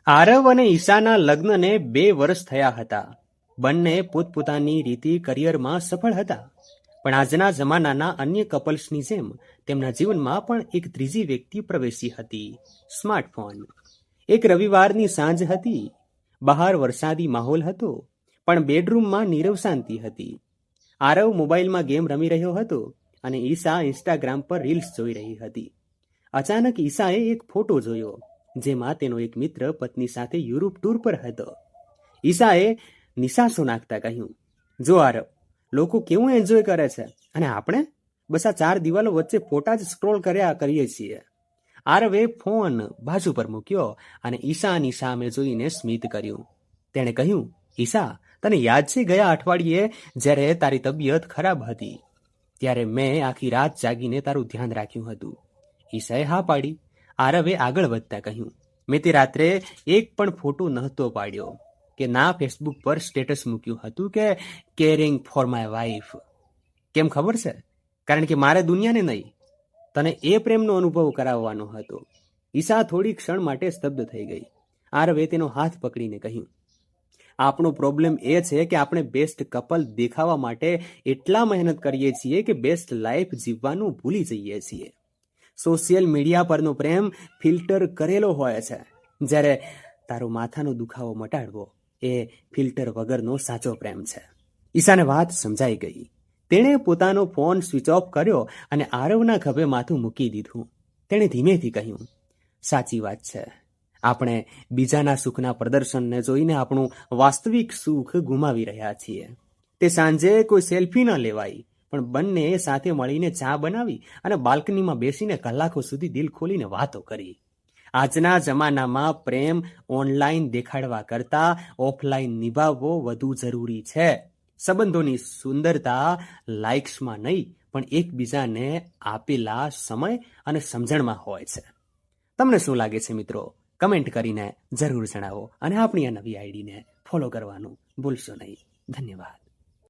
આરવ અને ઈશાના લગ્નને 2 વર્ષ થયા હતા. બંને પોતપોતાની રીતે કરિયરમાં સફળ હતા. પણ આજના જમાનાના અન્ય કપલ્સની જેમ તેમના જીવનમાં પણ એક ત્રીજી વ્યક્તિ પ્રવેશી હતી, સ્માર્ટફોન. એક રવિવારની સાંજ હતી. બહાર વરસાદી માહોલ હતો, પણ બેડરૂમમાં નીરવ શાંતિ હતી. આરવ મોબાઈલમાં ગેમ રમી રહ્યો હતો અને ઈશા ઇન્સ્ટાગ્રામ પર રીલ્સ જોઈ રહી હતી. અચાનક ઈશાએ એક ફોટો જોયો, જેમાં તેનો એક મિત્ર પત્ની સાથે યુરોપ ટૂર પર હતો. ઈશાએ નિશાસો નાખતા કહ્યું, જો આરવ, લોકો કેવું એન્જોય કરે છે અને આપણે બસ આ 4 દિવાલો વચ્ચે ફોટા જ સ્ક્રોલ કર્યા કરીએ છીએ. આરવે ફોન બાજુ પર મૂક્યો અને ઈશાની સામે જોઈને સ્મિત કર્યું. તેણે કહ્યું, ઈશા, તને યાદ છે ગયા અઠવાડિયે જ્યારે તારી તબિયત ખરાબ હતી ત્યારે મેં આખી રાત જાગીને તારું ધ્યાન રાખ્યું હતું? ઈશાએ હા પાડી. આરવે આગળ વધતા કહ્યું, મેં તે રાત્રે એક પણ ફોટો નહોતો પાડ્યો કે ના ફેસબુક પર સ્ટેટસ મૂક્યું હતું કે કેરિંગ ફોર માય વાઇફ. કેમ ખબર છે? કારણ કે મારે દુનિયાને નહીં, તને એ પ્રેમનો અનુભવ કરાવવાનો હતો. ઈશા થોડી ક્ષણ માટે સ્તબ્ધ થઈ ગઈ. આરવે તેનો હાથ પકડીને કહ્યું, આપણો પ્રોબ્લેમ એ છે કે આપણે બેસ્ટ કપલ દેખાવા માટે એટલા મહેનત કરીએ છીએ કે બેસ્ટ લાઈફ જીવવાનું ભૂલી જઈએ છીએ. સોશિયલ મીડિયા પરનો પ્રેમ ફિલ્ટર કરેલો હોય છે, જ્યારે તારો માથાનો દુખાવો મટાડવો એ ફિલ્ટર વગરનો સાચો પ્રેમ છે. ઈશાને વાત સમજાઈ ગઈ. તેણે પોતાનો ફોન સ્વિચ ઓફ કર્યો અને આરવના ખભે માથું મૂકી દીધું. તેણે ધીમેથી કહ્યું, સાચી વાત છે, આપણે બીજાના સુખના પ્રદર્શનને જોઈને આપણું વાસ્તવિક સુખ ગુમાવી રહ્યા છીએ. તે સાંજે કોઈ સેલ્ફી ન લેવાઈ, પણ બંને સાથે મળીને ચા બનાવી અને બાલ્કનીમાં બેસીને કલાકો સુધી દિલ ખોલીને વાતો કરી. આજના જમાનામાં પ્રેમ ઓનલાઈન દેખાડવા કરતા ઓફલાઈન નિભાવવો વધુ જરૂરી છે. સંબંધોની સુંદરતા લાઇક્સમાં નહીં, પણ એકબીજાને આપેલા સમય અને સમજણમાં હોય છે. તમને શું લાગે છે મિત્રો? કમેન્ટ કરીને જરૂર જણાવો અને આપણી આ નવી આઈડીને ફોલો કરવાનું ભૂલશો નહીં. ધન્યવાદ.